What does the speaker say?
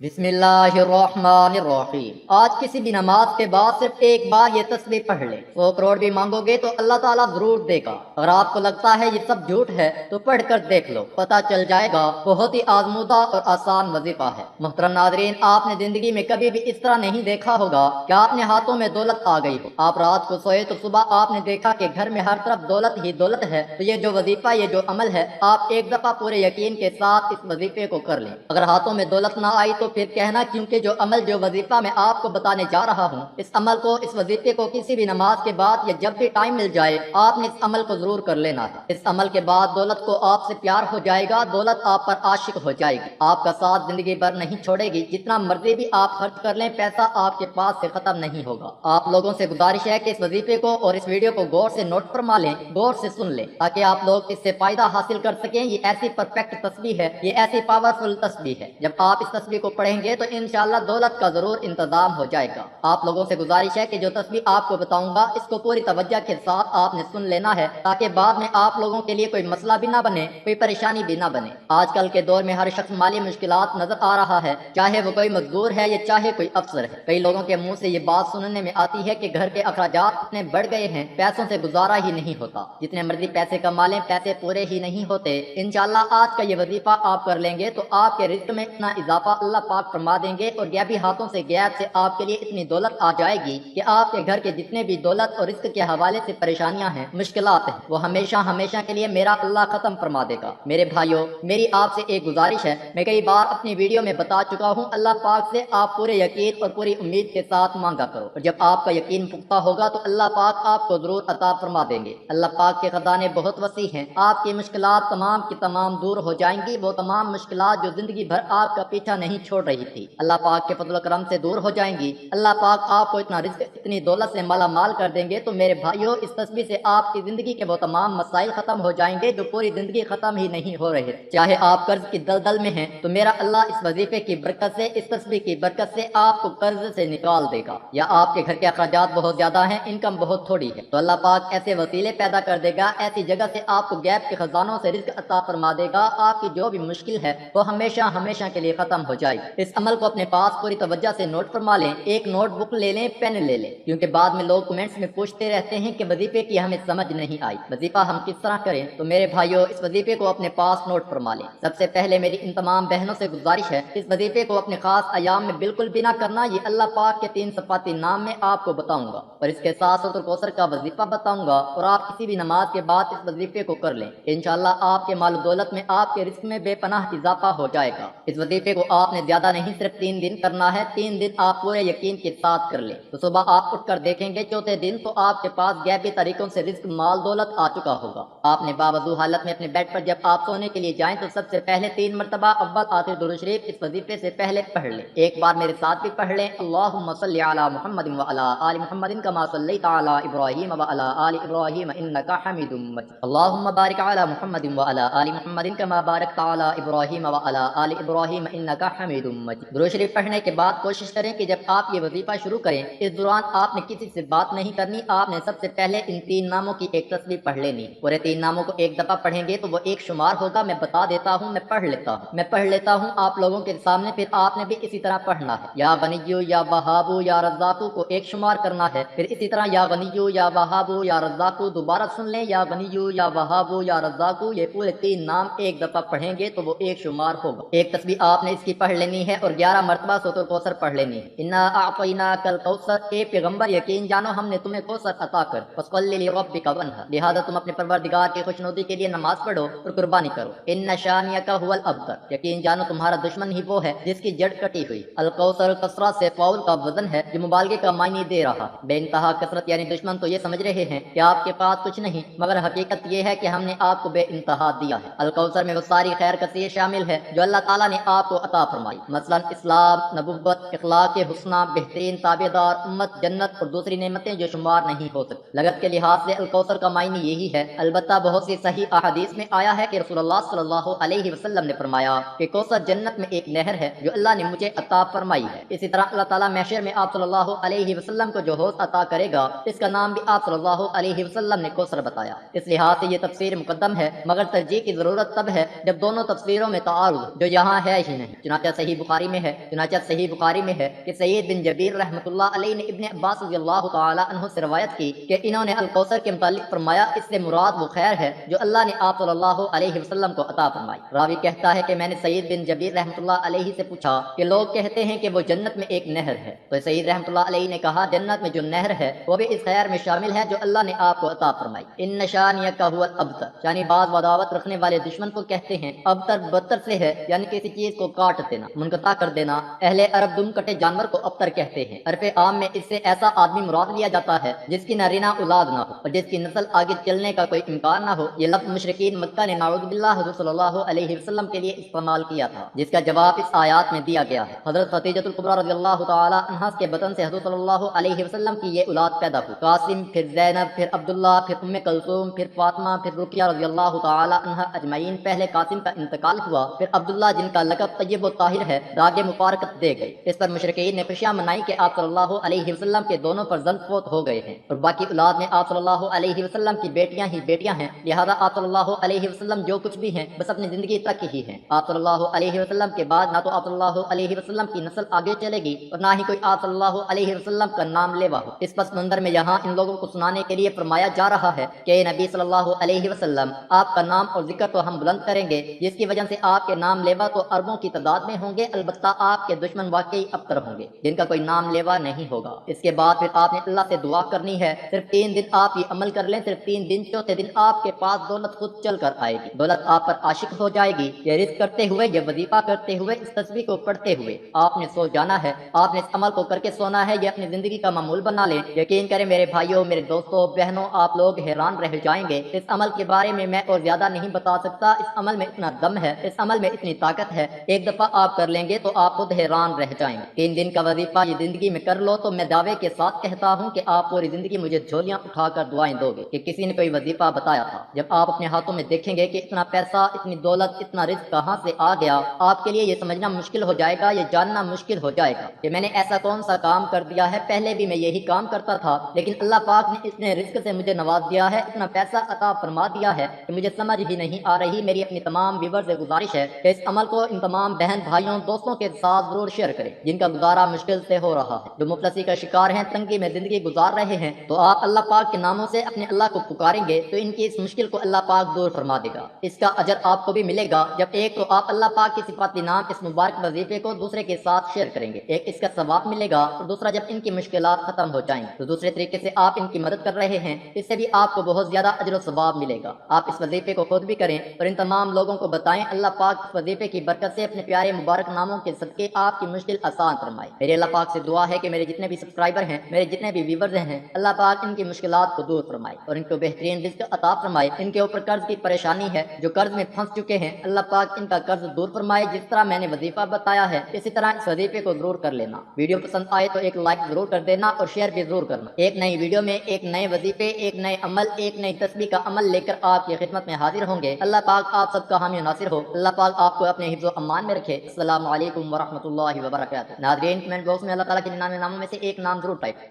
बिस्मिल्लाहिर्रहमानिर्रहीम। आज किसी भी नमाज के बाद सिर्फ एक बार ये तस्बीह पढ़ ले। 100 करोड़ भी मांगोगे तो अल्लाह ताला जरूर देगा। अगर आपको लगता है ये सब झूठ है तो पढ़ कर देख लो, पता चल जाएगा। बहुत ही आजमूदा और आसान वजीफा है। मोहतरम नाज़रीन, आपने जिंदगी में कभी भी इस तरह नहीं देखा होगा कि आपने हाथों में दौलत आ गई हो। आप रात को सोए तो सुबह आपने देखा कि घर में हर तरफ दौलत ही दौलत है। तो ये जो वजीफा, ये जो अमल है, आप एक दफा पूरे यकीन के साथ इस वजीफे को कर लें। अगर हाथों में दौलत ना आई तो फिर कहना, क्योंकि जो अमल, जो वजीफा मैं आपको बताने जा रहा हूँ, इस अमल को, इस वजीफे को किसी भी नमाज के बाद या जब भी टाइम मिल जाए आपने इस अमल को जरूर कर लेना है। इस अमल के बाद दौलत को आपसे प्यार हो जाएगा, दौलत आप पर आशिक हो जाएगी, आपका साथ जिंदगी भर नहीं छोड़ेगी। जितना मर्जी भी आप खर्च कर लें, पैसा आपके पास से खत्म नहीं होगा। आप लोगों से गुजारिश है कि इस वजीफे को और इस वीडियो को गौर से नोट फरमा लें, गौर से सुन लें, ताकि आप लोग इससे फायदा हासिल कर सकें। ये ऐसी परफेक्ट तस्बीह है, ये ऐसी पावरफुल तस्बीह है। जब आप इस तस्बीह को पढ़ेंगे तो इंशाअल्लाह दौलत का जरूर इंतजाम हो जाएगा। आप लोगों से गुजारिश है कि जो तस्बीह आपको बताऊंगा इसको पूरी तवज्जो के साथ आपने सुन लेना है, ताकि बाद में आप लोगों के लिए कोई मसला भी ना बने, कोई परेशानी भी ना बने। आजकल के दौर में हर शख्स माली मुश्किलात नजर आ रहा है, चाहे वो कोई मजदूर है या चाहे कोई अफसर है। कई लोगों के मुंह से ये बात सुनने में आती है कि घर के अखराजात इतने बढ़ गए हैं, पैसों से गुजारा ही नहीं होता, जितने मर्जी पैसे कमा लें पैसे पूरे ही नहीं होते। इंशाअल्लाह आज का ये वजीफा आप कर लेंगे तो आपके रिज्क में इतना इजाफा अल्लाह पाक फरमा देंगे और गैबी हाथों से गैब से आपके लिए इतनी दौलत आ जाएगी कि आपके घर के जितने भी दौलत और रिज्क के हवाले से परेशानियां हैं, मुश्किलात हैं, वो हमेशा हमेशा के लिए मेरा अल्लाह खत्म फरमा देगा। मेरे भाइयों, मेरी आपसे एक गुजारिश है, मैं कई बार अपनी वीडियो में बता चुका हूँ, अल्लाह पाक से आप पूरे यकीन और पूरी उम्मीद के साथ मांगा करो, और जब आपका यकीन पुख्ता होगा तो अल्लाह पाक आपको जरूर अता फरमा देंगे। अल्लाह पाक के खजाने बहुत वसी हैं, आपकी मुश्किलात तमाम की तमाम दूर हो जाएंगी। वो तमाम मुश्किलात जो जिंदगी भर आपका पीछा नहीं छोड़ रही थी, अल्लाह पाक के फजल करम से दूर हो जाएंगी। अल्लाह पाक आपको इतना रिज़्क, इतनी दौलत से माला माल कर देंगे। तो मेरे भाइयों, इस तस्बीह से आपकी जिंदगी के वो तमाम मसाइल खत्म हो जाएंगे जो पूरी जिंदगी खत्म ही नहीं हो रहे। चाहे आप कर्ज की दलदल में हैं तो मेरा अल्लाह इस वजीफे की बरकत से, इस तस्बीह की बरकत से आपको कर्ज से निकाल देगा। या आपके घर के अखराजात बहुत ज्यादा हैं, इनकम बहुत थोड़ी है, तो अल्लाह पाक ऐसे वसीले पैदा कर देगा, ऐसी जगह से आपको गैब के खजानों से रिज़्क अता फरमा देगा। आपकी जो भी मुश्किल है वो हमेशा हमेशा के लिए खत्म हो जाएगी। इस अमल को अपने पास पूरी तवज्जो से नोट फरमा लें, एक नोटबुक ले लें, पेन ले लें, क्योंकि बाद में लोग कमेंट्स में पूछते रहते हैं कि वजीफे की हमें समझ नहीं आई, वजीफा हम किस तरह करें। तो मेरे भाइयों, इस वजीफे को अपने पास नोट फरमा लें। सबसे पहले मेरी इन तमाम बहनों से गुजारिश है, इस वजीफे को अपने खास अयाम में बिल्कुल भी ना करना। ये अल्लाह पाक के 3 सफाती नाम में आपको बताऊंगा और इसके साथ सूरत कौसर का वजीफा बताऊंगा, और आप किसी भी नमाज के बाद इस वजीफे को कर लें। इंशाअल्लाह आपके माल दौलत में, आपके रिस्क में बेपनाह इजाफा हो जाएगा। इस वजीफे को आपने ज्यादा नहीं, सिर्फ 3 दिन करना है। 3 दिन आप पूरे यकीन के साथ कर लें तो सुबह आप उठकर देखेंगे चौथे दिन तो आपके पास गैबी तरीकों से रिस्क, माल दौलत आ चुका होगा। आपने बावजूद हालत में अपने बेड पर जब आप सोने के लिए जाएं तो सबसे पहले 3 मरतबा अव्वल आखिर दुरूद शरीफ इस वजीफे से पहले पढ़ लें। एक बार मेरे साथ भी पढ़ लें, अल्लाहुम्मा सल्ली अला मुहम्मदिन व अला आलि मुहम्मदिन कमा सल्लैता अला इब्राहीम व अला आलि इब्राहीम इन्नका हमीदुम मजीद। अल्लाहुम्मा बारिक अला मुहम्मदिन व अला आलि मुहम्मदिन कमा बारकता अला इब्राहीम व अला आलि इब्राहीम इन्नका हमीदुम मजीद। दुरूद शरीफ पढ़ने के बाद कोशिश करें कि जब आप ये वजीफा शुरू करें, इस दौरान आपने किसी से बात नहीं करनी। आपने सबसे पहले इन 3 नामों की एक तस्बीह पढ़ लेनी। पूरे 3 नामों को एक दफा पढ़ेंगे तो वो एक शुमार होगा। मैं बता देता हूँ, मैं पढ़ लेता हूँ आप लोगों के सामने, फिर आपने भी इसी तरह पढ़ना है। या गनिय्यु या वहाबु या रज़्ज़ाक़ु को एक शुमार करना है, फिर इसी तरह या गनिय्यु या वहाबु या रज़्ज़ाक़ु दोबारा सुन लें, या गनिय्यु या वहाबु या रज़्ज़ाक़ु। ये पूरे 3 नाम एक दफा पढ़ेंगे तो वो एक शुमार होगा। एक तस्बीह आपने इसकी पढ़ लेनी है और 11 मरतबा सूरत कौसर पढ़ लेनी है। इन्ना अअतैना कल कौसर, ए पैगंबर यकीन जानो हमने तुम्हें कौसर अता कर, फसल्लि लिरब्बिका वन्हर, लिहाजा तुम अपने परवरदिगार की खुशनुदी के लिए नमाज पढ़ो और कुर्बानी करो। इन्ना शानियका हुवल अब्तर, यकीन जानो तुम्हारा दुश्मन ही वो है जिसकी जड़ कटी हुई। अल कौसर कसरा से फाउल का वजन है जो मुबालगे का मायने दे रहा है। बेइंतहा कसरत यानी दुश्मन तो ये समझ रहे हैं कि आपके पास कुछ नहीं, मगर हकीकत ये है कि हमने आपको बेइंतहा दिया है। अल कौसर में वो सारी खैर कसीर शामिल है जो अल्लाह ताला ने आपको अता फरमाई, मसलन इस्लाम, नबुव्वत, इखलाक हुस्ना, बेहतरीन ताबेदार, उम्मत, जन्नत और दूसरी नेमतें जो शुमार नहीं हो सकती। लगत के लिहाज से अल कौसर का मायने यही है। अलबत्ता बहुत सी सही अहादीस में आया है कि रसूलुल्लाह सल्लल्लाहु अलैहि वसल्लम ने फरमाया कि कौसर जन्नत में एक नहर है जो अल्लाह ने मुझे अता फरमाई है। इसी तरह अल्लाह ताला महशर में आप सल्लल्लाहु अलैहि वसल्लम को जो हौज़ अता करेगा, इसका नाम भी आप सल्लल्लाहु अलैहि वसल्लम ने कौसर बताया। इस लिहाज से ये तफसीर मुकद्दम है, मगर तरजीह की जरूरत तब है जब दोनों तफसीरों में तारुज़ जो यहाँ है ही नहीं। चुनांचे सही صحیح بخاری میں ہے، چنانچہ صحیح بخاری میں ہے کہ سید بن جبیر رحمۃ اللہ علیہ نے ابن عباس رضی اللہ تعالی عنہ سے روایت کی کہ انہوں نے الکوثر کے متعلق فرمایا اس سے مراد وہ خیر ہے جو اللہ نے آپ صلی اللہ علیہ وسلم کو عطا فرمائی۔ راوی کہتا ہے کہ میں نے سید بن جبیر رحمۃ اللہ علیہ سے پوچھا کہ لوگ کہتے ہیں کہ وہ جنت میں ایک نہر ہے، تو سید رحمۃ اللہ علیہ نے کہا جنت میں جو نہر ہے وہ بھی اس خیر میں شامل ہے جو اللہ نے آپ کو عطا فرمائی۔ ان نشانیہ هو الابتر، یعنی بعض عداوت رکھنے والے دشمن کو کہتے ہیں ابتر بدتر سے ہے، یعنی کسی چیز کو کاٹ دینا، منقطع کر دینا۔ اہل عرب دم کٹے جانور کو ابتر کہتے ہیں۔ عرف عام میں اس سے ایسا آدمی مراد لیا جاتا ہے جس کی نرینہ اولاد نہ ہو اور جس کی نسل آگے چلنے کا کوئی امکان نہ ہو۔ یہ لفظ مشرکین مکہ نے نعوذ باللہ حضور صلی اللہ علیہ وسلم کے لیے استعمال کیا تھا، جس کا جواب اس آیات میں دیا گیا ہے۔ حضرت ختیجۃ الکبریٰ رضی اللہ تعالی عنہا کے بطن سے حضور صلی اللہ علیہ وسلم کی یہ اولاد پیدا ہوئی، قاسم، پھر زینب، پھر عبداللہ، پھر ام کلثوم، پھر فاطمہ، پھر رقیہ رضی اللہ تعالی عنہا اجمعین۔ پہلے قاسم کا انتقال ہوا، پھر عبداللہ جن کا لقب طیب و طاہر ہے راگ مبارکت دے گئے۔ اس پر مشرکین نے خوشیاں منائی کہ آپ صلی اللہ علیہ وسلم کے دونوں فرزند فوت ہو گئے ہیں اور باقی اولاد میں آپ صلی اللہ علیہ وسلم کی بیٹیاں ہی بیٹیاں ہیں، لہذا آپ صلی اللہ علیہ وسلم جو کچھ بھی ہیں بس اپنی زندگی تک ہی ہیں۔ آپ صلی اللہ علیہ وسلم کے بعد نہ تو آپ صلی اللہ علیہ وسلم کی نسل آگے چلے گی اور نہ ہی کوئی آپ صلی اللہ علیہ وسلم کا نام لیوا ہو۔ اس پس منظر میں یہاں ان لوگوں کو سنانے کے لیے فرمایا جا رہا ہے کہ نبی صلی اللہ علیہ وسلم آپ کا نام اور ذکر تو ہم بلند کریں گے، جس کی وجہ سے آپ کے نام لیوا تو اربوں کی تعداد میں ہوں گے، البتہ آپ کے دشمن واقعی ابتر ہوں گے جن کا کوئی نام لیوا نہیں ہوگا۔ اس کے بعد پھر آپ نے اللہ سے دعا کرنی ہے، صرف 3 دن آپ یہ عمل کر لیں، صرف 3 دن، چوتھے دن آپ کے پاس دولت خود چل کر آئے گی، دولت آپ پر عاشق ہو جائے گی۔ یہ رزق کرتے ہوئے، یہ وظیفہ کرتے ہوئے، اس تسبیح کو پڑھتے ہوئے آپ نے سو جانا ہے، آپ نے اس عمل کو کر کے سونا ہے، یہ اپنی زندگی کا معمول بنا لیں۔ یقین کریں میرے بھائیوں، میرے دوستوں، بہنوں، آپ لوگ حیران رہ جائیں گے۔ اس عمل کے بارے میں اور زیادہ نہیں بتا سکتا، اس عمل میں اتنا دم ہے، اس عمل میں اتنی طاقت ہے، ایک دفعہ آپ کر لیں گے تو آپ خود حیران رہ جائیں گے۔ 3 دن کا وظیفہ یہ زندگی میں کر لو تو میں دعوے کے ساتھ کہتا ہوں کہ آپ پوری زندگی مجھے جھولیاں اٹھا کر دعائیں دو گے کہ کسی نے کوئی وظیفہ بتایا تھا۔ جب آپ اپنے ہاتھوں میں دیکھیں گے کہ اتنا پیسہ، اتنی دولت، اتنا رزق کہاں سے آ گیا، آپ کے لیے یہ سمجھنا مشکل ہو جائے گا، یہ جاننا مشکل ہو جائے گا کہ میں نے ایسا کون سا کام کر دیا ہے، پہلے بھی میں یہی کام کرتا تھا لیکن اللہ پاک نے اتنے رزق سے مجھے نواز دیا ہے، اتنا پیسہ عطا فرما دیا ہے کہ مجھے سمجھ ہی نہیں آ رہی۔ میری اپنی تمام ویور سے گزارش ہے کہ اس عمل کو ان تمام بہن بھائیوں دوستوں کے ساتھ ضرور شیئر کریں جن کا گزارا مشکل سے ہو رہا ہے، جو مفلسی کا شکار ہیں، تنگی میں زندگی گزار رہے ہیں۔ تو آپ اللہ پاک کے ناموں سے اپنے اللہ کو پکاریں گے تو ان کی اس مشکل کو اللہ پاک دور فرما دے گا۔ اس کا اجر آپ کو بھی ملے گا جب ایک تو آپ اللہ پاک کی صفاتی نام اس مبارک وظیفے کو دوسرے کے ساتھ شیئر کریں گے، ایک اس کا ثواب ملے گا، اور دوسرا جب ان کی مشکلات ختم ہو جائیں تو دوسرے طریقے سے آپ ان کی مدد کر رہے ہیں، اس سے بھی آپ کو بہت زیادہ اجر و ثواب ملے گا۔ آپ اس وظیفے کو خود بھی کریں اور ان تمام لوگوں کو بتائیں، اللہ پاک اس وظیفے کی برکت سے اپنے پیارے مبارک ناموں کے صدقے آپ کی مشکل آسان فرمائے۔ میرے اللہ پاک سے دعا ہے کہ میرے جتنے بھی سبسکرائبر ہیں، میرے جتنے بھی ویورز ہیں، اللہ پاک ان کی مشکلات کو دور فرمائے اور ان کو بہترین رزق عطا فرمائے۔ ان کے اوپر قرض کی پریشانی ہے، جو قرض میں پھنس چکے ہیں، اللہ پاک ان کا قرض دور فرمائے۔ جس طرح میں نے وظیفہ بتایا ہے اسی طرح اس وظیفے کو ضرور کر لینا۔ ویڈیو پسند آئے تو ایک لائک ضرور کر دینا اور شیئر بھی ضرور کرنا۔ ایک نئی ویڈیو میں ایک نئے وظیفے، ایک نئے عمل، ایک نئی تسبیح کا عمل لے کر آپ کی خدمت میں حاضر ہوں گے۔ اللہ پاک آپ سب کا حامی و ناصر ہو، اللہ پاک آپ کو اپنے حفظ و امان میں رکھے۔ السلام علیکم ورحمۃ اللہ وبرکاتہ۔ ناظرین، کمنٹ باکس میں اللہ تعالیٰ کے 99 ناموں میں سے ایک نام ضرور ٹائپ